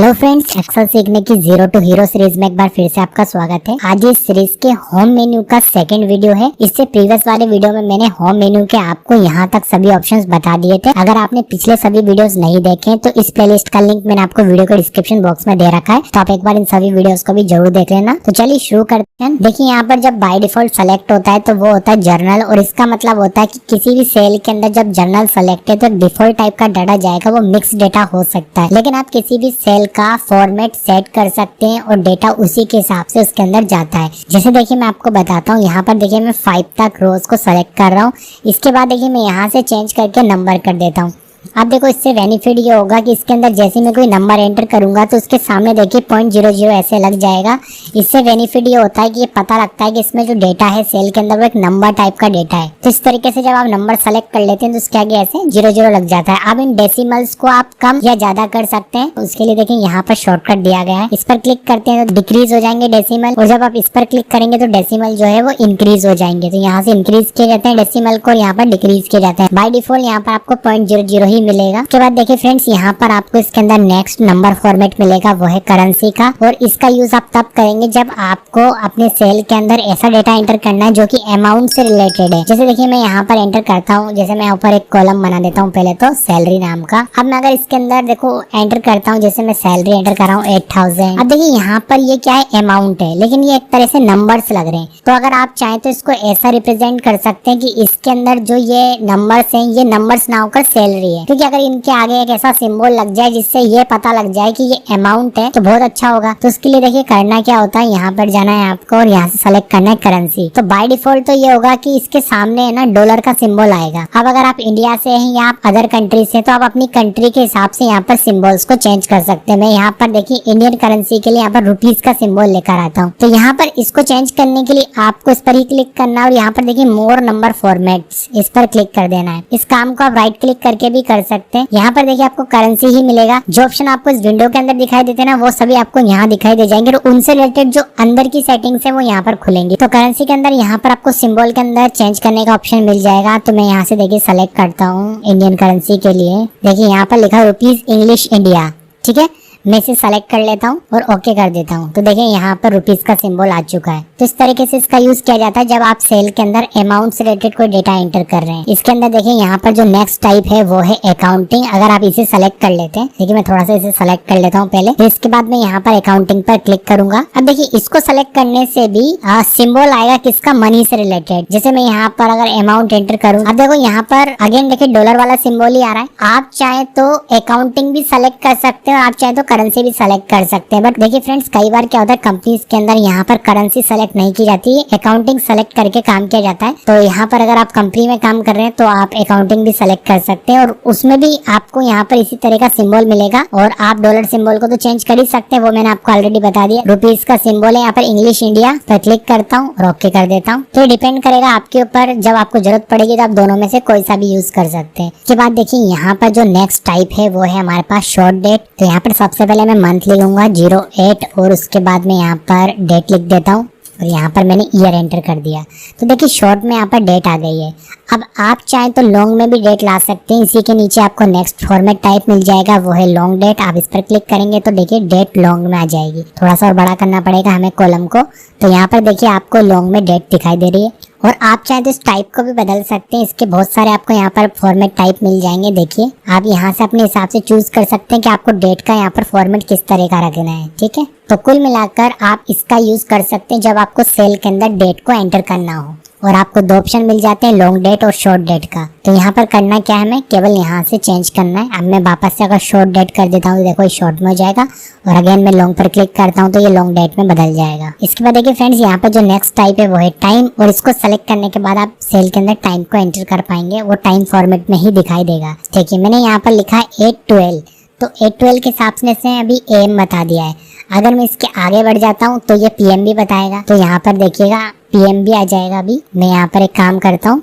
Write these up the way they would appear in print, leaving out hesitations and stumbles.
Hello friends, Excel सीखने की zero to hero series में एक बार फिर से आपका स्वागत है। आज इस सीरीज के होम मेन्यू का सेकंड वीडियो है। इससे प्रीवियस वाले वीडियो में मैंने होम मेन्यू के आपको यहाँ तक सभी ऑप्शंस बता दिए थे। अगर आपने पिछले सभी वीडियोस नहीं देखे तो इस प्लेलिस्ट का लिंक मैंने आपको वीडियो के डिस्क्रिप्शन बॉक्स में दे रखा है, तो आप एक बार इन सभी वीडियोस को भी जरूर देख लेना। तो चलिए शुरू करते हैं। देखिए यहाँ पर जब बाय डिफॉल्ट सेलेक्ट होता है तो वो होता है जर्नल, और इसका मतलब होता है कि किसी भी सेल के अंदर जब जर्नल सेलेक्ट है तो डिफॉल्ट टाइप का डाटा जाएगा, वो मिक्स डेटा हो सकता है। लेकिन आप किसी भी सेल का फॉर्मेट सेट कर सकते हैं और डेटा उसी के हिसाब से उसके अंदर जाता है। जैसे देखिए मैं आपको बताता हूँ, यहाँ पर देखिए मैं 5 तक रोज को सेलेक्ट कर रहा हूँ। इसके बाद देखिए मैं यहाँ से चेंज करके नंबर कर देता हूँ। अब देखो इससे बेनिफिट ये होगा कि इसके अंदर जैसे मैं कोई नंबर एंटर करूंगा तो उसके सामने देखिए 0.00 ऐसे लग जाएगा। इससे बेनिफिट ये होता है कि ये पता लगता है कि इसमें जो डेटा है सेल के अंदर वो एक नंबर टाइप का डेटा है। तो इस तरीके से जब आप नंबर सेलेक्ट कर लेते हैं तो उसके आगे ऐसे 00 लग जाता है। अब इन डेसिमल्स को आप कम या ज्यादा कर सकते हैं। उसके लिए देखिए यहाँ पर शॉर्टकट दिया गया है, इस पर क्लिक करते हैं तो डिक्रीज हो जाएंगे डेसिमल, और जब आप इस पर क्लिक करेंगे तो डेसिमल जो है वो इंक्रीज हो जाएंगे। तो यहाँ से इंक्रीज किए जाते हैं डेसिमल को, यहाँ पर डिक्रीज किए जाते हैं। बाय डिफॉल्ट यहाँ पर आपको 0.00 ही मिलेगा। उसके बाद देखिए फ्रेंड्स यहाँ पर आपको इसके अंदर नेक्स्ट नंबर फॉर्मेट मिलेगा, वो है करेंसी का, और इसका यूज आप तब करेंगे जब आपको अपने सेल के अंदर ऐसा डेटा एंटर करना है जो कि अमाउंट से रिलेटेड है। जैसे देखिए मैं यहाँ पर एंटर करता हूँ, जैसे मैं ऊपर एक कॉलम बना देता हूँ पहले तो सैलरी नाम का। अब मैं अगर इसके अंदर देखो एंटर करता हूँ, जैसे मैं सैलरी एंटर कर रहा हूँ 8000। अब देखिए यहाँ पर ये क्या है, अमाउंट है, लेकिन ये एक तरह से नंबर्स लग रहे हैं। तो अगर आप चाहें तो इसको ऐसा रिप्रेजेंट कर सकते हैं कि इसके अंदर जो ये नंबर्स हैं ये नंबर्स ना होकर सैलरी है, क्योंकि अगर इनके आगे एक ऐसा सिंबल लग जाए जिससे ये पता लग जाए कि ये अमाउंट है तो बहुत अच्छा होगा। तो उसके लिए देखिए करना क्या होता है, यहाँ पर जाना है आपको और यहाँ से सेलेक्ट करना है करेंसी। तो बाय डिफॉल्ट तो ये होगा कि इसके सामने है ना डॉलर का सिंबल आएगा। अब अगर आप इंडिया से हैं या आप अदर कंट्री से, तो आप अपनी कंट्री के हिसाब से यहाँ पर सिंबल्स को चेंज कर सकते हैं। मैं यहाँ पर देखिए इंडियन करेंसी के लिए यहाँ पर रुपीज का सिंबल लेकर आता हूँ। तो यहाँ पर इसको चेंज करने के लिए आपको इस पर ही क्लिक करना है और यहाँ पर देखिए मोर नंबर फॉर्मेट्स, इस पर क्लिक कर देना है। इस काम को आप राइट क्लिक करके भी कर सकते हैं। यहाँ पर देखिए आपको करेंसी ही मिलेगा। जो ऑप्शन आपको इस विंडो के अंदर दिखाई देते हैं ना, वो सभी आपको यहाँ दिखाई दे जाएंगे, और उनसे रिलेटेड जो अंदर की सेटिंग्स है वो यहाँ पर खुलेंगी। तो करेंसी के अंदर यहाँ पर आपको सिंबल के अंदर चेंज करने का ऑप्शन मिल जाएगा। तो मैं यहाँ से देखिए सेलेक्ट करता हूँ इंडियन करेंसी के लिए। देखिए यहाँ पर लिखा रुपीज इंग्लिश इंडिया, ठीक है। मैं इसे सेलेक्ट कर लेता हूँ और ओके कर देता हूँ। तो देखिए यहाँ पर रुपीज का सिंबल आ चुका है। तो इस तरीके से इसका यूज किया जाता है जब आप सेल के अंदर अमाउंट से रिलेटेड कोई डेटा एंटर कर रहे हैं। इसके अंदर देखिए यहाँ पर जो नेक्स्ट टाइप है वो है अकाउंटिंग। अगर आप इसे सेलेक्ट कर लेते हैं, देखिए मैं थोड़ा सा इसे सेलेक्ट कर लेता हूँ पहले, तो इसके बाद मैं यहाँ पर अकाउंटिंग पर क्लिक करूंगा। अब देखिए इसको सेलेक्ट करने से भी सिंबल आएगा किसका, मनी से रिलेटेड। जैसे मैं यहाँ पर अगर अमाउंट एंटर करूँ, अब देखो यहाँ पर अगेन देखिए डॉलर वाला सिंबल ही आ रहा है। आप चाहे तो अकाउंटिंग भी सेलेक्ट कर सकते हैं और आप चाहे तो करेंसी भी सेलेक्ट कर सकते हैं। बट देखिए फ्रेंड्स कई बार क्या होता है, कंपनीज के अंदर यहाँ पर करेंसी सेलेक्ट नहीं की जाती है, अकाउंटिंग सेलेक्ट करके काम किया जाता है। तो यहाँ पर अगर आप कंपनी में काम कर रहे हैं तो आप अकाउंटिंग भी सेलेक्ट कर सकते हैं, और उसमें भी आपको यहाँ पर इसी तरह का सिंबल मिलेगा। और आप डॉलर सिंबल को तो चेंज कर ही सकते हैं, वो मैंने आपको ऑलरेडी बता दिया। रुपीज का सिंबल है, यहाँ पर इंग्लिश इंडिया पर क्लिक करता हूँ और ओके कर देता हूँ। तो डिपेंड करेगा आपके ऊपर, जब आपको जरूरत पड़ेगी तो आप दोनों में से कोई सा भी यूज कर सकते हैं। इसके बाद देखिए यहाँ पर जो नेक्स्ट टाइप है वो है हमारे पास शॉर्ट डेट। तो यहाँ पर सबसे पहले मैं मंथ लिखूंगा 08, और उसके बाद मैं यहाँ पर डेट लिख देता हूँ, और यहाँ पर मैंने ईयर एंटर कर दिया। तो देखिए शॉर्ट में यहाँ पर डेट आ गई है। अब आप चाहें तो लॉन्ग में भी डेट ला सकते हैं। इसी के नीचे आपको नेक्स्ट फॉर्मेट टाइप मिल जाएगा, वो है लॉन्ग डेट। आप इस पर क्लिक करेंगे तो देखिए डेट लॉन्ग में आ जाएगी। थोड़ा सा और बड़ा करना पड़ेगा हमें कॉलम को। तो यहाँ पर देखिए आपको लॉन्ग में डेट दिखाई दे रही है, और आप चाहे तो इस टाइप को भी बदल सकते हैं। इसके बहुत सारे आपको यहाँ पर फॉर्मेट टाइप मिल जाएंगे। देखिए आप यहाँ से अपने हिसाब से चूज कर सकते हैं कि आपको डेट का यहाँ पर फॉर्मेट किस तरह का रखना है, ठीक है। तो कुल मिलाकर आप इसका यूज कर सकते हैं जब आपको सेल के अंदर डेट को एंटर करना हो, और आपको 2 ऑप्शन मिल जाते हैं, लॉन्ग डेट और शॉर्ट डेट का। तो यहाँ पर करना क्या है, हमें केवल यहाँ से चेंज करना है। अब मैं वापस से अगर शॉर्ट डेट कर देता हूँ, देखो ये शॉर्ट में हो जाएगा, और अगेन मैं लॉन्ग पर क्लिक करता हूँ तो ये लॉन्ग डेट में बदल जाएगा। इसके बाद देखिए फ्रेंड्स यहाँ पर जो नेक्स्ट टाइप है वो है टाइम, और इसको सेलेक्ट करने के बाद आप सेल के अंदर टाइम को एंटर कर पाएंगे, वो टाइम फॉर्मेट में ही दिखाई देगा। देखिए मैंने यहाँ पर लिखा है 8-12, तो 8-12 के हिसाब से अभी AM बता दिया है। अगर मैं इसके आगे बढ़ जाता हूँ तो ये PM भी बताएगा। तो यहाँ पर देखिएगा PM भी आ जाएगा। अभी मैं यहाँ पर एक काम करता हूँ,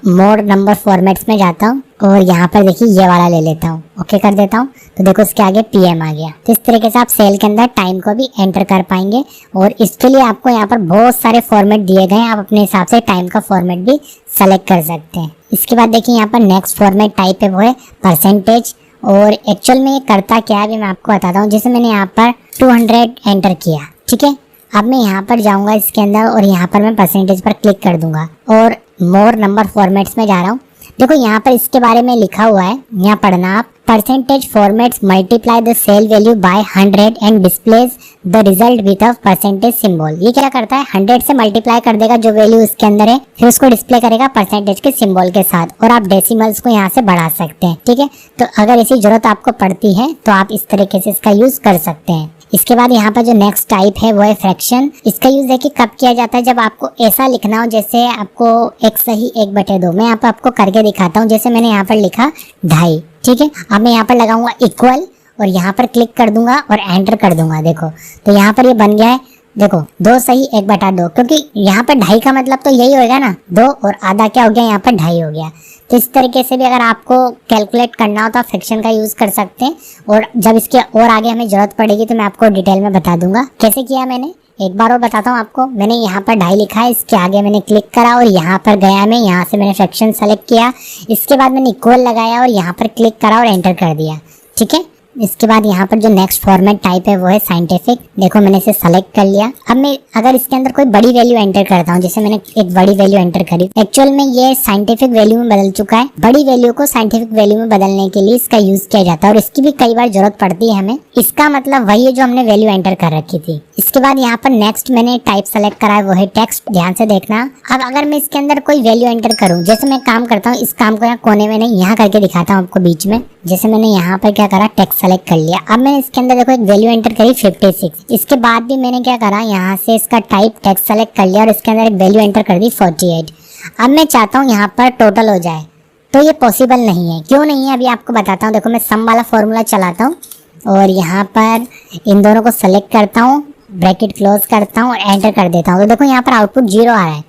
मोर नंबर फॉर्मेट्स में जाता हूँ और यहाँ पर देखिए ये वाला ले लेता हूँ, ओके कर देता हूँ। तो देखो इसके आगे PM आ गया। तो इस तरीके से आप सेल के अंदर टाइम को भी एंटर कर पाएंगे, और इसके लिए आपको यहाँ पर बहुत सारे फॉर्मेट दिए गए हैं। आप अपने हिसाब से टाइम का फॉर्मेट भी सेलेक्ट कर सकते हैं। इसके बाद देखिए यहाँ पर नेक्स्ट फॉर्मेट टाइप है वो है परसेंटेज, और एक्चुअल में ये करता क्या है अभी मैं आपको बताता हूँ। जैसे मैंने यहाँ पर 200 एंटर किया, ठीक है। अब मैं यहाँ पर जाऊँगा इसके अंदर और यहाँ पर मैं परसेंटेज पर क्लिक कर दूंगा और मोर नंबर फॉर्मेट्स में जा रहा हूँ। देखो यहाँ पर इसके बारे में लिखा हुआ है, यहाँ पढ़ना आप। Percentage formats multiply the cell value by 100 and displays the result with a percentage symbol. ये क्या करता है, 100 से मल्टीप्लाई कर देगा जो वैल्यू इसके अंदर है, फिर उसको डिस्प्ले करेगा परसेंटेज के सिंबल के साथ। और आप डेसिमल्स को यहाँ से बढ़ा सकते हैं, ठीक है। तो अगर ऐसी जरूरत आपको पड़ती है तो आप इस तरीके से इसका यूज कर सकते हैं। इसके बाद यहाँ पर जो नेक्स्ट टाइप है वो है फ्रैक्शन। इसका यूज देखिए कब किया जाता है, जब आपको ऐसा लिखना हो जैसे आपको एक सही 1/2। मैं यहाँ पर आपको करके दिखाता हूँ। जैसे मैंने यहाँ पर लिखा 2.5, ठीक है। अब मैं यहाँ पर लगाऊंगा इक्वल और यहाँ पर क्लिक कर दूंगा और एंटर कर दूंगा। देखो तो यहाँ पर ये बन गया है, देखो 2 सही 1/2, क्योंकि यहाँ पर 2.5 का मतलब तो यही होगा ना, 2 और आधा क्या हो गया, यहाँ पर 2.5 हो गया। तो इस तरीके से भी अगर आपको कैलकुलेट करना हो तो आप फ्रैक्शन का यूज कर सकते हैं। और जब इसके और आगे हमें जरूरत पड़ेगी तो मैं आपको डिटेल में बता दूंगा कैसे किया मैंने। एक बार और बताता हूँ आपको। मैंने यहाँ पर 2.5 लिखा है, इसके आगे मैंने क्लिक करा और यहाँ पर गया मैं, यहाँ से मैंने फ्रैक्शन सेलेक्ट किया। इसके बाद मैंने इक्वल लगाया और यहाँ पर क्लिक करा और एंटर कर दिया, ठीक है। इसके बाद यहाँ पर जो नेक्स्ट फॉर्मेट टाइप है वो है साइंटिफिक। देखो मैंने इसे सेलेक्ट कर लिया। अब मैं अगर इसके अंदर कोई बड़ी वैल्यू एंटर करता हूँ, जैसे मैंने एक बड़ी वैल्यू एंटर करी, एक्चुअल में ये साइंटिफिक वैल्यू में बदल चुका है। बड़ी वैल्यू को साइंटिफिक वैल्यू में बदलने के लिए इसका यूज किया जाता है और इसकी भी कई बार जरूरत पड़ती है हमें। इसका मतलब वही है जो हमने वैल्यू एंटर कर रखी थी। इसके बाद यहाँ पर नेक्स्ट मैंने टाइप सेलेक्ट करा है वो है टेक्स्ट। ध्यान से देखना। अब अगर मैं इसके अंदर कोई वैल्यू एंटर करूँ, जैसे मैं काम करता हूँ, इस काम को यहाँ कोने में नहीं, यहाँ करके दिखाता हूँ आपको बीच में। जैसे मैंने यहाँ पर क्या करा, टेक्स्ट सेलेक्ट कर लिया। अब मैंने इसके अंदर देखो एक वैल्यू एंटर करी 56। इसके बाद भी मैंने क्या करा, यहाँ से इसका टाइप टेक्स्ट सेलेक्ट कर लिया और इसके अंदर एक वैल्यू एंटर कर दी 48। अब मैं चाहता हूँ यहाँ पर टोटल हो जाए, तो ये पॉसिबल नहीं है। क्यों नहीं है अभी आपको बताता हूँ। देखो मैं सम वाला फॉर्मूला चलाता हूँ और यहाँ पर इन दोनों को सेलेक्ट करता हूँ, ब्रैकेट क्लोज करता हूँ और एंटर कर देता हूँ। तो देखो यहाँ पर आउटपुट 0 आ रहा है,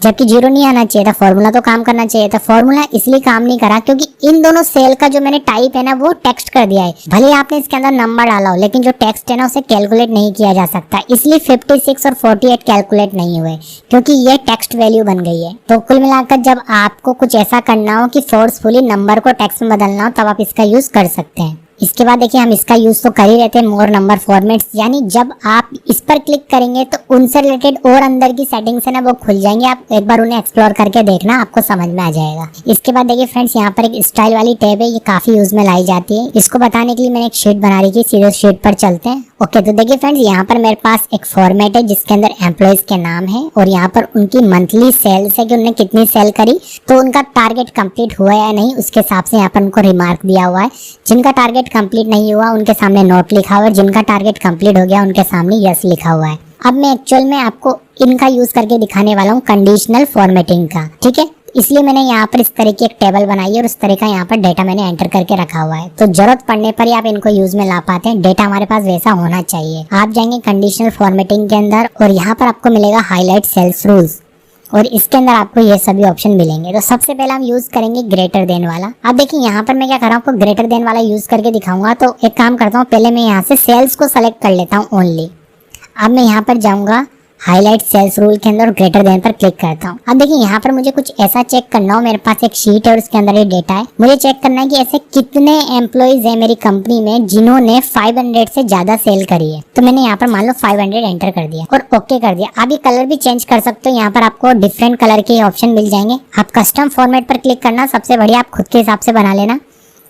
जबकि 0 नहीं आना चाहिए था। फॉर्मूला तो काम करना चाहिए था। फॉर्मूला इसलिए काम नहीं करा क्योंकि इन दोनों सेल का जो मैंने टाइप है ना वो टेक्स्ट कर दिया है। भले आपने इसके अंदर नंबर डाला हो, लेकिन जो टेक्स्ट है ना उसे कैलकुलेट नहीं किया जा सकता। इसलिए 56 और 48 कैलकुलेट नहीं हुए क्योंकि ये टेक्स्ट वैल्यू बन गई है। तो कुल मिलाकर जब आपको कुछ ऐसा करना हो कि फोर्सफुली नंबर को टेक्स्ट में बदलना हो, तब आप इसका यूज कर सकते हैं। इसके बाद देखिए हम इसका यूज तो कर ही रहते हैं, मोर नंबर फॉर्मेट्स। यानी जब आप इस पर क्लिक करेंगे तो उनसे रिलेटेड और अंदर की सेटिंग्स है ना वो खुल जाएंगे। आप एक बार उन्हें एक्सप्लोर करके देखना, आपको समझ में आ जाएगा। इसके बाद देखिए फ्रेंड्स, यहाँ पर एक स्टाइल वाली टैब है, ये काफी यूज में लाई जाती है। इसको बताने के लिए मैंने एक शीट बना रही थी, सीधे शीट पर चलते हैं। ओके, तो देखिए फ्रेंड्स, यहाँ पर मेरे पास एक फॉर्मेट है जिसके अंदर एम्प्लॉयज के नाम है और यहाँ पर उनकी मंथली सेल्स है कि उन्होंने कितनी सेल करी, तो उनका टारगेट कंप्लीट हुआ या नहीं उसके हिसाब से यहाँ पर उनको रिमार्क दिया हुआ है। जिनका टारगेट कंप्लीट नहीं हुआ उनके सामने नोट लिखा हुआ है, जिनका टारगेट कंप्लीट हो गया उनके सामने यस लिखा हुआ है। अब मैं एक्चुअल में आपको इनका यूज करके दिखाने वाला हूँ कंडीशनल फॉर्मेटिंग का, ठीक है। इसलिए मैंने यहाँ पर इस तरह की एक टेबल बनाई है और इस तरह का यहाँ पर डेटा मैंने एंटर करके रखा हुआ है। तो जरूरत पड़ने पर ही आप इनको यूज में ला पाते हैं। डेटा हमारे पास वैसा होना चाहिए। आप जाएंगे कंडीशनल फॉर्मेटिंग के अंदर और यहाँ पर आपको मिलेगा हाईलाइट सेल्स रूल्स और इसके अंदर आपको ये सभी ऑप्शन मिलेंगे। तो सबसे पहले हम यूज करेंगे ग्रेटर देन वाला। अब देखिए यहाँ पर मैं क्या कर रहा हूँ, आपको ग्रेटर देन वाला यूज करके दिखाऊंगा। तो एक काम करता हूँ, पहले मैं यहाँ से सेल्स को सेलेक्ट कर लेता हूँ ओनली। अब मैं यहाँ पर जाऊँगा हाईलाइट सेल्स रूल के अंदर और ग्रेटर देन पर क्लिक करता हूँ। अब देखिए यहाँ पर मुझे कुछ ऐसा चेक करना हो, मेरे पास एक शीट है और उसके अंदर ये डेटा है। मुझे चेक करना है कि ऐसे कितने एम्प्लॉइज है मेरी कंपनी में जिन्होंने 500 से ज्यादा सेल करी है। तो मैंने यहाँ पर मान लो 500 एंटर कर दिया और ओके कर दिया। आप ये कलर भी चेंज कर सकते हो, यहाँ पर आपको डिफरेंट कलर के ऑप्शन मिल जाएंगे। आप कस्टम फॉर्मेट पर क्लिक करना, सबसे बढ़िया आप खुद के हिसाब से बना लेना।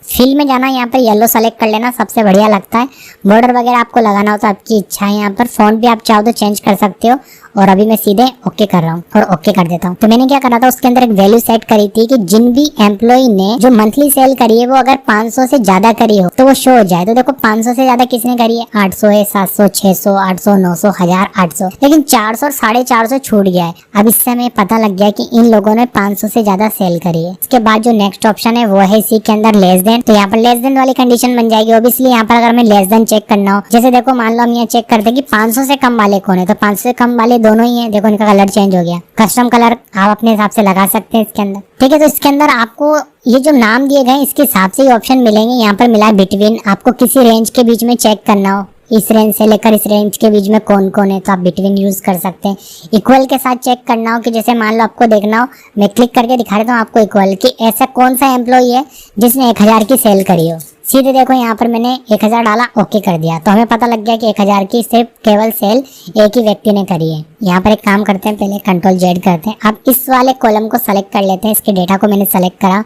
फिल में जाना, यहाँ पर येलो सेलेक्ट कर लेना, सबसे बढ़िया लगता है। बॉर्डर वगैरह आपको लगाना हो तो आपकी इच्छा है। यहाँ पर फॉन्ट भी आप चाहो तो चेंज कर सकते हो। और अभी मैं सीधे ओके कर रहा हूँ और ओके कर देता हूँ। तो मैंने क्या करा था, उसके अंदर एक वैल्यू सेट करी थी कि जिन भी एम्प्लॉय ने जो मंथली सेल करी है वो अगर 500 से ज्यादा करी हो तो वो शो हो जाए। तो देखो 500 से ज्यादा किसने करी है, 800 है, 700, 600, 800, 900, 1000, 800, लेकिन 400 और 450 छूट गया है। अब इससे हमें पता लग गया कि इन लोगों ने 500 से ज्यादा सेल करी है। इसके बाद जो नेक्स्ट ऑप्शन है वो है इसी के अंदर लेस देन। तो यहाँ पर लेस देन वाली कंडीशन बन जाएगी। ऑब्वियसली यहाँ पर अगर हमें लेस देन चेक करना हो, जैसे देखो मान लो हम यहाँ चेक करते हैं कि 500 से कम वाले कौन है, तो 500 से कम वाले दोनों ही है। देखो इनका कलर चेंज हो गया। कस्टम कलर आप अपने हिसाब से लगा सकते हैं इसके अंदर, ठीक है। तो इसके अंदर आपको ये जो नाम दिए गए इसके हिसाब से ऑप्शन मिलेंगे। यहाँ पर मिला है बिटवीन, आपको किसी रेंज के बीच में चेक करना हो, इस रेंज से लेकर इस रेंज के बीच में कौन कौन है, तो आप बिटवीन यूज कर सकते हैं। इक्वल के साथ चेक करना हो कि जैसे मान लो आपको देखना हो, मैं क्लिक करके दिखा देता हूँ आपको इक्वल कि ऐसा कौन सा एम्प्लॉय है जिसने 1000 की सेल करी हो। सीधे देखो यहाँ पर मैंने 1000 डाला, ओके कर दिया, तो हमें पता लग गया कि 1000 की सिर्फ केवल सेल एक ही व्यक्ति ने करी है। यहाँ पर एक काम करते हैं, पहले कंट्रोल जेड करते हैं। अब इस वाले कॉलम को सेलेक्ट कर लेते हैं, इसके डेटा को मैंने सेलेक्ट करा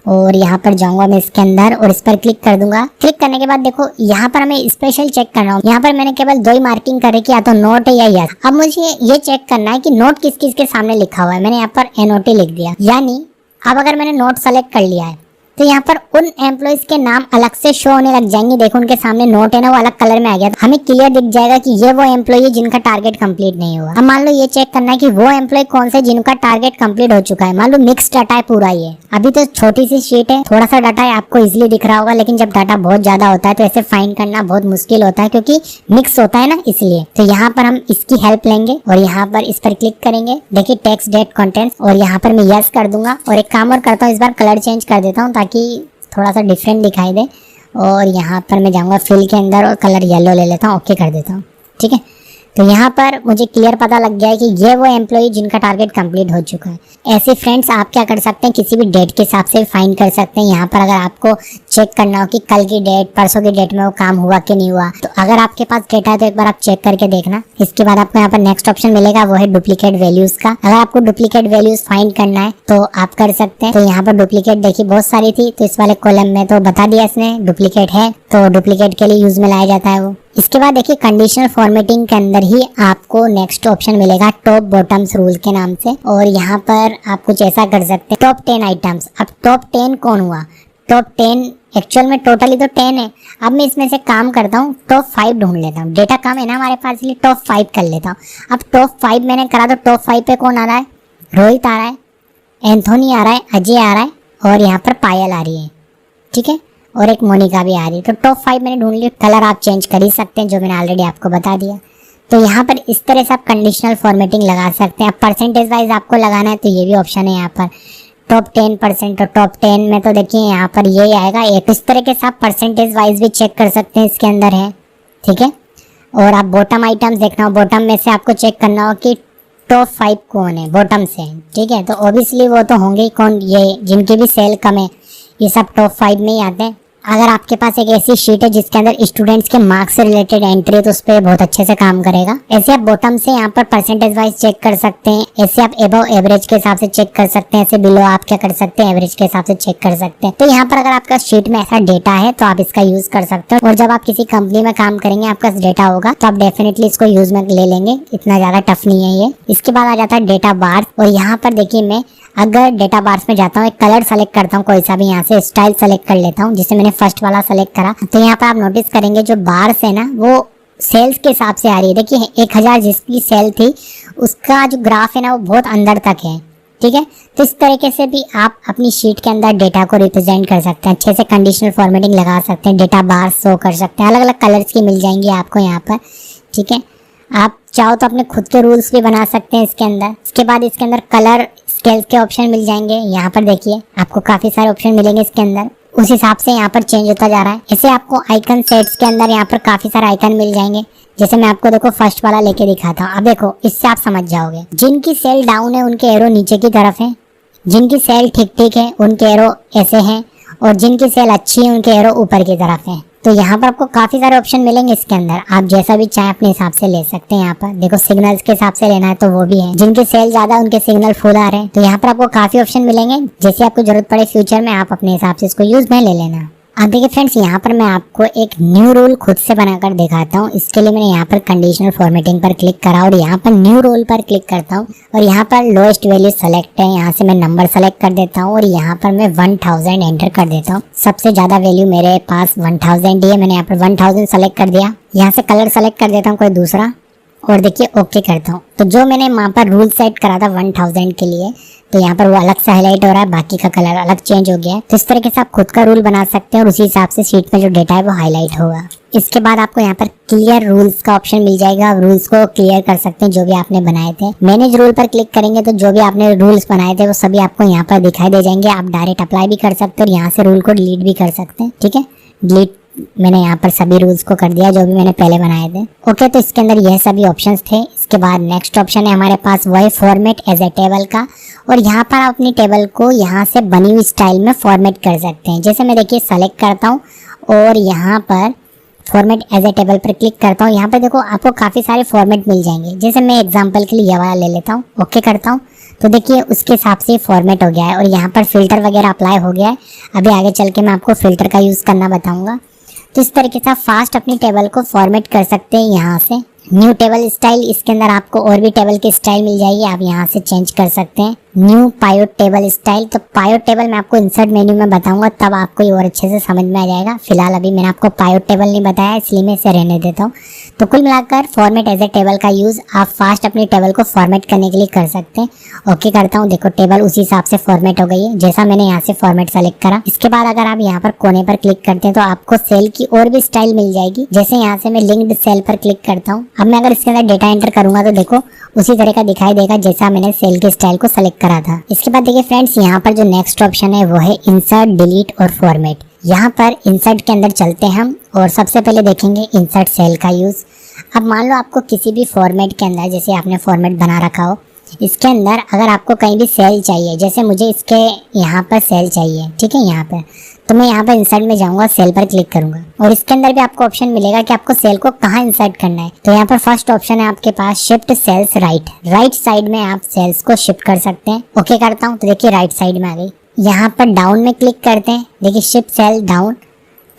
और यहाँ पर जाऊंगा मैं इसके अंदर और इस पर क्लिक कर दूंगा। क्लिक करने के बाद देखो यहाँ पर हमें स्पेशल चेक करना हो। यहाँ पर मैंने केवल 2 ही मार्किंग करे कि या तो नोट है या यस। अब मुझे ये चेक करना है कि नोट किस किस के सामने लिखा हुआ है। मैंने यहाँ पर NOT लिख दिया, यानी अब अगर मैंने नोट सेलेक्ट कर लिया है तो यहाँ पर उन एम्प्लॉइज के नाम अलग से शो होने लग जाएंगे। देखो उनके सामने नोट है ना, वो अलग कलर में आ गया, तो हमें क्लियर दिख जाएगा कि ये वो एम्प्लॉय है जिनका टारगेट कंप्लीट नहीं हुआ। अब मान लो ये चेक करना है कि वो एम्प्लॉय कौन से जिनका टारगेट कंप्लीट हो चुका है। मान लो मिक्स डाटा है पूरा, ये अभी तो छोटी सी शीट है, थोड़ा सा डाटा है, आपको इजिली दिख रहा होगा, लेकिन जब डाटा बहुत ज्यादा होता है तो ऐसे फाइंड करना बहुत मुश्किल होता है क्योंकि मिक्स होता है ना, इसलिए। तो यहाँ पर हम इसकी हेल्प लेंगे और यहाँ पर इस पर क्लिक करेंगे। देखिए टेक्स्ट डेट कंटेंट्स, और यहाँ पर मैं यस कर दूंगा। और एक काम और करता हूँ, इस बार कलर चेंज कर देता हूँ ताकि थोड़ा सा डिफरेंट दिखाई दे। और यहाँ पर मैं जाऊँगा फिल के अंदर और कलर येलो ले लेता हूँ, ओके कर देता हूँ, ठीक है। तो यहाँ पर मुझे क्लियर पता लग गया है कि ये वो एम्प्लॉय जिनका टारगेट कंप्लीट हो चुका है। ऐसे फ्रेंड्स आप क्या कर सकते हैं, किसी भी डेट के हिसाब से फाइंड कर सकते हैं। यहाँ पर अगर आपको चेक करना हो कि कल की डेट, परसों की डेट में वो काम हुआ कि नहीं हुआ, तो अगर आपके पास डेटा है तो एक बार आप चेक करके देखना। इसके बाद आपको यहाँ पर नेक्स्ट ऑप्शन मिलेगा, वो है डुप्लीकेट वैल्यूज का। अगर आपको डुप्लीकेट वैल्यूज फाइंड करना है तो आप कर सकते हैं। तो यहाँ पर डुप्लीकेट देखिए बहुत सारी थी, तो इस वाले कॉलम में तो बता दिया इसने डुप्लीकेट है, तो डुप्लीकेट के लिए यूज में लाया जाता है वो। इसके बाद देखिए कंडीशनल फॉर्मेटिंग के अंदर ही आपको नेक्स्ट ऑप्शन मिलेगा टॉप बॉटम्स रूल के नाम से, और यहाँ पर आप कुछ ऐसा कर सकते हैं, टॉप 10 आइटम्स। अब टॉप 10 कौन हुआ? टॉप 10 एक्चुअल में टोटली तो 10 है। अब मैं इसमें से काम करता हूँ, टॉप 5 ढूंढ लेता हूँ। डेटा कम है ना हमारे पास, इसलिए टॉप 5 कर लेता हूँ। अब टॉप 5 मैंने करा तो टॉप 5 पे कौन आ रहा है? रोहित आ रहा है, एंथोनी आ रहा है, अजय आ रहा है और यहाँ पर पायल आ रही है, ठीक है, और एक मोनिका भी आ रही है। तो टॉप 5 मैंने ढूंढ लिया। कलर आप चेंज कर ही सकते हैं, जो मैंने ऑलरेडी आपको बता दिया। तो यहाँ पर इस तरह से आप कंडीशनल फॉर्मेटिंग लगा सकते हैं। अब परसेंटेज वाइज आपको लगाना है तो ये भी ऑप्शन है यहाँ पर, टॉप 10%। तो टॉप 10 में तो देखिए यहाँ पर ये आएगा एक। इस तरह के आप परसेंटेज वाइज भी चेक कर सकते हैं, इसके अंदर है, ठीक है। और आप बॉटम आइटम्स देखना हो, बॉटम में से आपको चेक करना हो कि टॉप 5 कौन है बॉटम से, ठीक है। तो ऑब्वियसली वो तो होंगे ही कौन, ये जिनकी भी सेल कम है, ये सब टॉप 5 में ही आते हैं। अगर आपके पास एक ऐसी शीट है जिसके अंदर स्टूडेंट्स के मार्क्स से रिलेटेड एंट्री है तो उस पर बहुत अच्छे से काम करेगा। ऐसे आप बॉटम से यहाँ पर परसेंटेज वाइज चेक कर सकते हैं। ऐसे आप एबव एवरेज के हिसाब से चेक कर सकते हैं। ऐसे बिलो आप क्या कर सकते हैं, एवरेज के हिसाब से चेक कर सकते हैं। तो यहाँ पर अगर आपका शीट में ऐसा डेटा है तो आप इसका यूज कर सकते हो। और जब आप किसी कंपनी में काम करेंगे, आपका डेटा होगा तो आप डेफिनेटली इसको यूज में ले लेंगे, इतना ज्यादा टफ नहीं है ये। इसके बाद आ जाता है डेटा बार, और यहाँ पर देखिए मैं अगर डेटा बार्स में जाता हूँ, एक कलर सेलेक्ट करता हूँ कोई सा भी, यहाँ से स्टाइल सेलेक्ट कर लेता हूँ, जिसे मैंने फर्स्ट वाला सेलेक्ट करा। तो यहाँ पर आप नोटिस करेंगे जो बार्स है ना वो सेल्स के हिसाब से आ रही है। देखिए 1000 जिसकी सेल थी उसका जो ग्राफ है ना वो बहुत अंदर तक है, ठीक है। तो इस तरीके से भी आप अपनी शीट के अंदर डेटा को रिप्रेजेंट कर सकते हैं। अच्छे से कंडीशनल फॉर्मेटिंग लगा सकते हैं, डेटा बार शो कर सकते हैं। अलग अलग कलर्स की मिल जाएंगी आपको यहाँ पर, ठीक है। आप चाहो तो अपने खुद के रूल्स भी बना सकते हैं इसके अंदर। इसके बाद इसके अंदर कलर स्केल्स के ऑप्शन मिल जाएंगे। यहाँ पर देखिए आपको काफी सारे ऑप्शन मिलेंगे इसके अंदर, उस हिसाब से यहाँ पर चेंज होता जा रहा है। ऐसे आपको आइकन सेट्स के अंदर यहाँ पर काफी सारे आइकन मिल जाएंगे। जैसे मैं आपको देखो फर्स्ट वाला लेके दिखाता हूँ। अब देखो इससे आप समझ जाओगे, जिनकी सेल डाउन है उनके एरो नीचे की तरफ है, जिनकी सेल ठीक ठीक है उनके एरो ऐसे हैं, और जिनकी सेल अच्छी है उनके एरो ऊपर की तरफ है। तो यहाँ पर आपको काफी सारे ऑप्शन मिलेंगे इसके अंदर, आप जैसा भी चाहे अपने हिसाब से ले सकते हैं। यहाँ पर देखो सिग्नल्स के हिसाब से लेना है तो वो भी है, जिनके सेल ज्यादा है उनके सिग्नल फुल आ रहे हैं। तो यहाँ पर आपको काफी ऑप्शन मिलेंगे, जैसे आपको जरूरत पड़े फ्यूचर में आप अपने हिसाब से इसको यूज में ले लेना। अब देखिए फ्रेंड्स, यहाँ पर मैं आपको एक न्यू रूल खुद से बनाकर दिखाता हूँ। इसके लिए मैंने यहाँ पर कंडीशनल फॉर्मेटिंग पर क्लिक करा और यहाँ पर न्यू रूल पर क्लिक करता हूँ, और यहाँ पर लोएस्ट वैल्यू सेलेक्ट है, यहाँ से मैं नंबर सेलेक्ट कर देता हूँ और यहाँ पर मैं 1000 एंटर कर देता हूँ। सबसे ज्यादा वैल्यू मेरे पास 1000 ही है, मैंने यहाँ पर 1000 सेलेक्ट कर दिया। यहाँ से कलर सेलेक्ट कर देता हूँ कोई दूसरा, और देखिए ओके करता हूँ। तो जो मैंने वहाँ पर रूल सेट करा था 1000 के लिए, तो यहाँ पर वो अलग से हाईलाइट हो रहा है, बाकी का कलर अलग चेंज हो गया है। तो इस तरीके से आप खुद का रूल बना सकते हैं और उसी हिसाब से शीट में जो डेटा है वो हाईलाइट होगा। इसके बाद आपको यहाँ पर क्लियर रूल्स का ऑप्शन मिल जाएगा, आप रूल्स को क्लियर कर सकते हैं जो भी आपने बनाए थे। मैनेज रूल पर क्लिक करेंगे तो जो भी आपने रूल्स बनाए थे वो सभी आपको यहाँ पर दिखाई दे जाएंगे। आप डायरेक्ट अप्लाई भी कर सकते हैं और यहाँ से रूल को डिलीट भी कर सकते हैं, ठीक है। डिलीट मैंने यहाँ पर सभी रूल्स को कर दिया जो भी मैंने पहले बनाए थे। ओके, तो इसके अंदर यह सभी ऑप्शंस थे। इसके बाद नेक्स्ट ऑप्शन है हमारे पास वही फॉर्मेट एज ए टेबल का, और यहाँ पर आप अपनी टेबल को यहाँ से बनी हुई स्टाइल में फॉर्मेट कर सकते हैं। जैसे मैं देखिए सेलेक्ट करता हूँ और यहाँ पर फॉर्मेट एज ए टेबल पर क्लिक करता हूँ। यहाँ पर देखो आपको काफ़ी सारे फॉर्मेट मिल जाएंगे। जैसे मैं एग्जांपल के लिए ये वाला ले लेता हूँ, ओके करता हूँ, तो देखिए उसके हिसाब से फॉर्मेट हो गया है और यहाँ पर फिल्टर वगैरह अप्लाई हो गया है। अभी आगे चल के मैं आपको फिल्टर का यूज़ करना बताऊँगा। तो इस तरीके से आप फास्ट अपनी टेबल को फॉर्मेट कर सकते हैं। यहाँ से न्यू टेबल स्टाइल, इसके अंदर आपको और भी टेबल की स्टाइल मिल जाएगी, आप यहाँ से चेंज कर सकते हैं। न्यू पायोट टेबल स्टाइल, तो पायोट टेबल मैं आपको इंसर्ट मेन्यू में बताऊंगा, तब आपको ये और अच्छे से समझ में आ जाएगा। फिलहाल अभी मैंने आपको पायोट टेबल नहीं बताया, इसलिए मैं इसे रहने देता हूँ। तो कुल मिलाकर फॉर्मेट एज ए टेबल का यूज़ आप फास्ट अपनी टेबल को फॉर्मेट करने के लिए कर सकते हैं। ओके करता हूँ, देखो टेबल उसी हिसाब से फॉर्मेट हो गई है जैसा मैंने यहाँ से फॉर्मेट सेलेक्ट करा। इसके बाद अगर आप यहाँ पर कोने पर क्लिक करते हैं तो आपको सेल की और भी स्टाइल मिल जाएगी। जैसे यहाँ से मैं लिंक्ड सेल पर क्लिक करता हूँ। अब मैं अगर इसके अंदर डेटा एंटर करूंगा तो देखो उसी तरह का दिखाई देगा जैसा मैंने सेल के स्टाइल को सेलेक्ट करा था। इसके बाद देखिए फ्रेंड्स, यहाँ पर जो नेक्स्ट ऑप्शन है वो है इंसर्ट, डिलीट और फॉर्मेट। यहाँ पर इंसर्ट के अंदर चलते हैं हम और सबसे पहले देखेंगे इंसर्ट सेल का यूज़। अब मान लो आपको किसी भी फॉर्मेट के अंदर, जैसे आपने फॉर्मेट बना रखा हो, इसके अंदर अगर आपको कहीं भी सेल चाहिए, जैसे मुझे इसके यहाँ पर सेल चाहिए, ठीक है, यहाँ पर, तो मैं यहाँ पर इंसर्ट में जाऊँगा, सेल पर क्लिक करूँगा और इसके अंदर भी आपको ऑप्शन मिलेगा कि आपको सेल को कहाँ इंसर्ट करना है। तो यहाँ पर फर्स्ट ऑप्शन है आपके पास shift cells right, right side में आप सेल्स को शिफ्ट कर सकते हैं। ओके करता हूँ, तो देखिए राइट साइड में आ गई। यहाँ पर डाउन में क्लिक करते हैं, देखिए शिफ्ट सेल डाउन,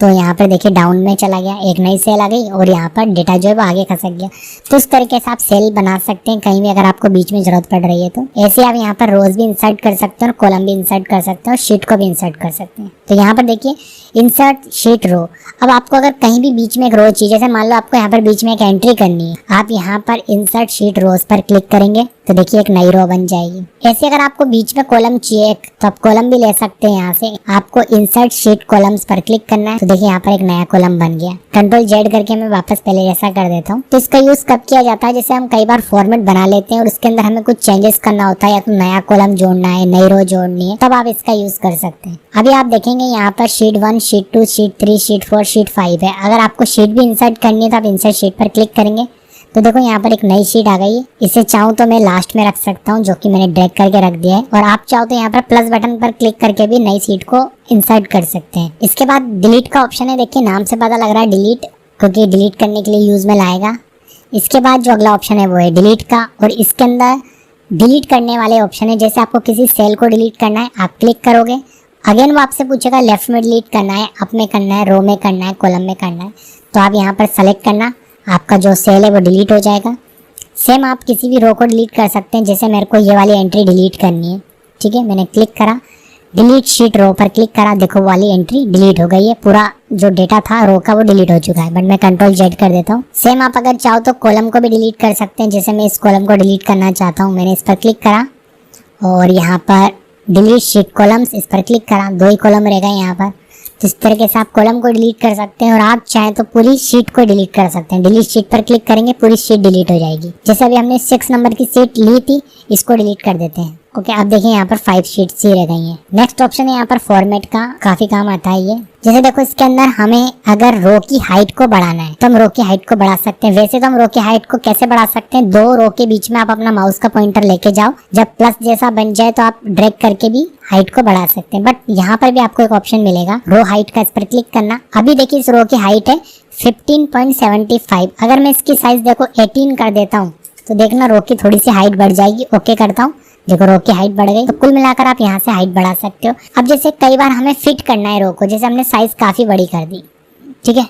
तो यहाँ पर देखिए डाउन में चला गया, एक नई सेल आ गई और यहाँ पर डेटा जो है वो आगे खसक गया। तो इस तरीके से आप सेल बना सकते हैं कहीं भी अगर आपको बीच में जरूरत पड़ रही है तो। ऐसे आप यहाँ पर रोज भी इंसर्ट कर सकते हैं और कॉलम भी इंसर्ट कर सकते हैं और शीट को भी इंसर्ट कर सकते हैं। तो यहाँ पर देखिए इंसर्ट शीट रो। अब आपको अगर कहीं भी बीच में एक रो चाहिए, जैसे मान लो आपको यहाँ पर बीच में एक एंट्री करनी है, आप यहाँ पर इंसर्ट शीट रोज पर क्लिक करेंगे तो देखिए एक नई रो बन जाएगी। ऐसे अगर आपको बीच में कॉलम चाहिए तो आप कॉलम भी ले सकते हैं। यहाँ से आपको इंसर्ट शीट कॉलम्स पर क्लिक करना है तो देखिए यहाँ पर एक नया कॉलम बन गया। कंट्रोल जेड करके मैं वापस पहले जैसा कर देता हूँ। तो इसका यूज कब किया जाता है, जैसे हम कई बार फॉर्मेट बना लेते हैं और उसके अंदर हमें कुछ चेंजेस करना होता है या तो नया कॉलम जोड़ना है, नई रो जोड़नी है, तब आप इसका यूज कर सकते हैं। अभी आप देखेंगे यहाँ पर sheet 1, sheet 2, sheet 3, sheet 4, sheet 5 है। अगर आपको शीट भी इंसर्ट करनी है तो आप इंसर्ट शीट पर क्लिक करेंगे तो देखो यहाँ पर एक नई शीट आ गई है। इसे चाहूँ तो मैं लास्ट में रख सकता हूँ, जो कि मैंने ड्रैग करके रख दिया है, और आप चाहो तो यहाँ पर प्लस बटन पर क्लिक करके भी नई शीट को इंसर्ट कर सकते हैं। इसके बाद डिलीट का ऑप्शन है, देखिए नाम से पता लग रहा है डिलीट, क्योंकि डिलीट करने के लिए यूज में लाएगा। इसके बाद जो अगला ऑप्शन है वो है डिलीट का, और इसके अंदर डिलीट करने वाले ऑप्शन है, जैसे आपको किसी सेल को डिलीट करना है, आप क्लिक करोगे, अगेन वो आपसे पूछेगा लेफ्ट में डिलीट करना है, अप में करना है, रो में करना है, कॉलम में करना है, तो आप यहाँ पर सेलेक्ट करना, आपका जो सेल है वो डिलीट हो जाएगा। सेम आप किसी भी रो को डिलीट कर सकते हैं, जैसे मेरे को ये वाली एंट्री डिलीट करनी है, ठीक है, मैंने क्लिक करा, डिलीट शीट रो पर क्लिक करा, देखो वाली एंट्री डिलीट हो गई है, पूरा जो डेटा था रो का वो डिलीट हो चुका है। बट मैं कंट्रोल जेड कर देता हूँ। सेम आप अगर चाहो तो कॉलम को भी डिलीट कर सकते हैं, जैसे मैं इस कॉलम को डिलीट करना चाहता हूँ, मैंने इस पर क्लिक करा और यहाँ पर डिलीट शीट कॉलम्स, इस पर क्लिक करा, 2 ही कॉलम रह गए यहाँ पर। तो इस तरीके से आप कॉलम को डिलीट कर सकते हैं और आप चाहें तो पूरी शीट को डिलीट कर सकते हैं। डिलीट शीट पर क्लिक करेंगे, पूरी शीट डिलीट हो जाएगी। जैसे अभी हमने 6 नंबर की शीट ली थी, इसको डिलीट कर देते हैं। ओके, अब देखिए यहाँ पर 5 शीट्स ही रह गई हैं। नेक्स्ट ऑप्शन है यहाँ पर फॉर्मेट का, काफी काम आता है ये। जैसे देखो इसके अंदर हमें अगर रो की हाइट को बढ़ाना है तो हम रो की हाइट को बढ़ा सकते हैं। वैसे तो हम रो की हाइट को कैसे बढ़ा सकते हैं, 2 रो के बीच में आप अपना माउस का पॉइंटर लेके जाओ, जब प्लस जैसा बन जाए तो आप ड्रैग करके भी हाइट को बढ़ा सकते हैं। बट यहाँ पर भी आपको एक ऑप्शन मिलेगा रो हाइट का, इस पर क्लिक करना। अभी देखिए इस रो की हाइट है 15.75। अगर मैं इसकी साइज देखो 18 कर देता हूँ तो देखना रो की थोड़ी सी हाइट बढ़ जाएगी। ओके करता हूँ, देखो रो की हाइट बढ़ गई। तो कुल मिलाकर आप यहाँ से हाइट बढ़ा सकते हो। अब जैसे कई बार हमें फिट करना है रो को, जैसे हमने साइज काफी बड़ी कर दी, ठीक है,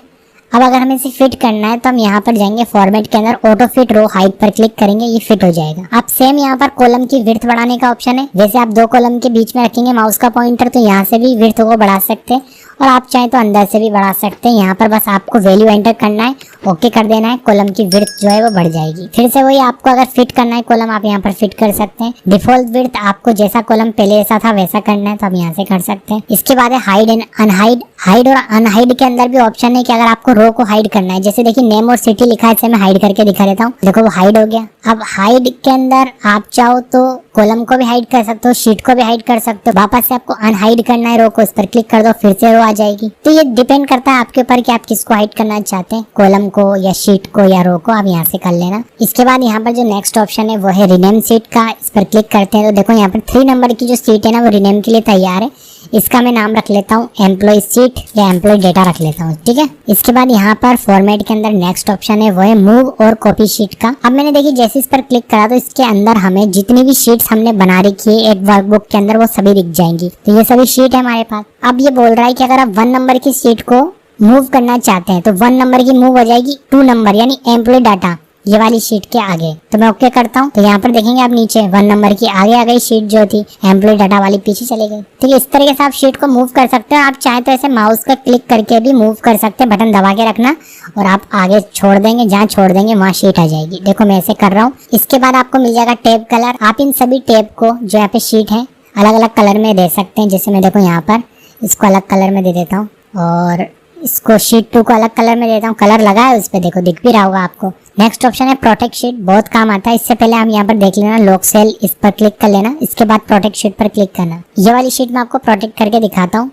अब अगर हमें इसे फिट करना है तो हम यहाँ पर जाएंगे फॉर्मेट के अंदर, ऑटो फिट रो हाइट पर क्लिक करेंगे, ये फिट हो जाएगा। अब सेम यहाँ पर कॉलम की विड्थ बढ़ाने का ऑप्शन है। जैसे आप 2 कॉलम के बीच में रखेंगे माउस का पॉइंटर तो यहाँ से भी विड्थ को बढ़ा सकते हैं और आप चाहें तो अंदर से भी बढ़ा सकते हैं। यहाँ पर बस आपको वैल्यू एंटर करना है, ओके कर देना है, कॉलम की विड्थ जो है वो बढ़ जाएगी। फिर से वही आपको अगर फिट करना है कॉलम, आप यहाँ पर फिट कर सकते हैं। डिफॉल्ट विड्थ आपको जैसा कॉलम पहले जैसा था वैसा करना है तो आप यहाँ से कर सकते हैं। इसके बाद है हाइड एंड अनहाइड। हाइड और अनहाइड के अंदर भी ऑप्शन है कि अगर आपको रो को हाइड करना है, जैसे देखिए नेम और सिटी लिखा है, इसे मैं हाइड करके दिखा देता हूँ, देखो वो हाइड हो गया। अब हाइड के अंदर आप चाहो तो कॉलम को भी हाइड कर सकते हो, शीट को भी हाइड कर सकते हो। वापस से आपको अनहाइड करना है रो को, इस पर क्लिक कर दो, फिर से रो आ जाएगी। तो ये डिपेंड करता है आपके ऊपर कि आप किसको हाइड करना चाहते हैं, कॉलम को या शीट को या रो को, आप यहाँ से कर लेना। इसके बाद यहाँ पर जो नेक्स्ट ऑप्शन है वो है रिनेम शीट का, इस पर क्लिक करते हैं तो देखो यहाँ पर 3 नंबर की जो शीट है ना वो रिनेम के लिए तैयार है। इसका मैं नाम रख लेता हूँ एम्प्लॉय शीट या एम्प्लॉय डेटा रख लेता हूँ, ठीक है। इसके बाद यहाँ पर फॉर्मेट के अंदर नेक्स्ट ऑप्शन है वो है मूव और कॉपी शीट का। अब मैंने देखी जैसे इस पर क्लिक करा तो इसके अंदर हमें जितनी भी शीट्स हमने बना रखी है एक वर्कबुक के अंदर वो सभी दिख जाएंगी। तो ये सभी शीट है हमारे पास। अब ये बोल रहा है कि अगर आप 1 नंबर की शीट को मूव करना चाहते हैं तो 1 नंबर की मूव हो जाएगी 2 नंबर यानी एम्प्लॉय डाटा ये वाली शीट के आगे। तो मैं ओके करता हूँ। तो यहाँ पर देखेंगे आप नीचे 1 नंबर की आगे आ गई शीट जो थी, एम्प्लॉय डाटा वाली पीछे चली गई। ठीक है, इस तरीके से आप शीट को मूव कर सकते हैं। आप चाहे तो ऐसे माउस का क्लिक करके भी मूव कर सकते हैं, बटन दबा के रखना और आप आगे छोड़ देंगे, जहाँ छोड़ देंगे वहाँ शीट आ जाएगी। देखो मैं ऐसे कर रहा हूँ। इसके बाद आपको मिल जाएगा टैब कलर। आप इन सभी टैब को जो यहाँ पे शीट है अलग अलग कलर में दे सकते हैं। जैसे मैं देखो यहाँ पर इसको अलग कलर में दे देता हूँ और इसको शीट 2 को अलग कलर में देता हूँ। कलर लगा है उस पे, देखो दिख भी रहा होगा आपको। नेक्स्ट ऑप्शन है प्रोटेक्ट शीट, बहुत काम आता है। इससे पहले हम यहाँ पर देख लेना लॉक सेल, इस पर क्लिक कर लेना। इसके बाद प्रोटेक्ट शीट पर क्लिक करना। ये वाली शीट मैं आपको प्रोटेक्ट करके दिखाता हूँ।